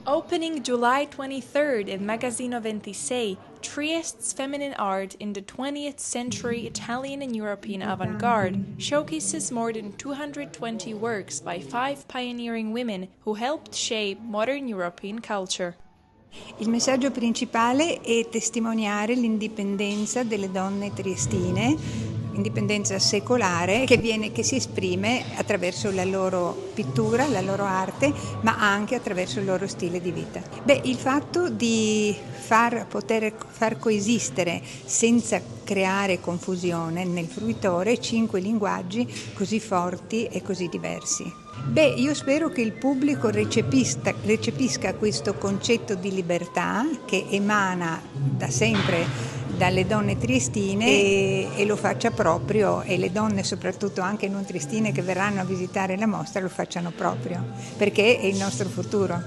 Opening July 23rd in Magazzino 26, Trieste's feminine art in the 20th century Italian and European avant-garde showcases more than 220 works by 5 pioneering women who helped shape modern European culture. Il messaggio principale è testimoniare l'indipendenza delle donne triestine, indipendenza secolare che si esprime attraverso la loro pittura, la loro arte, ma anche attraverso il loro stile di vita. Il fatto di poter far coesistere senza creare confusione nel fruitore 5 linguaggi così forti e così diversi. Io spero che il pubblico recepisca questo concetto di libertà che emana da sempre dalle donne triestine e lo faccia proprio, e le donne soprattutto anche non triestine che verranno a visitare la mostra lo facciano proprio, perché è il nostro futuro.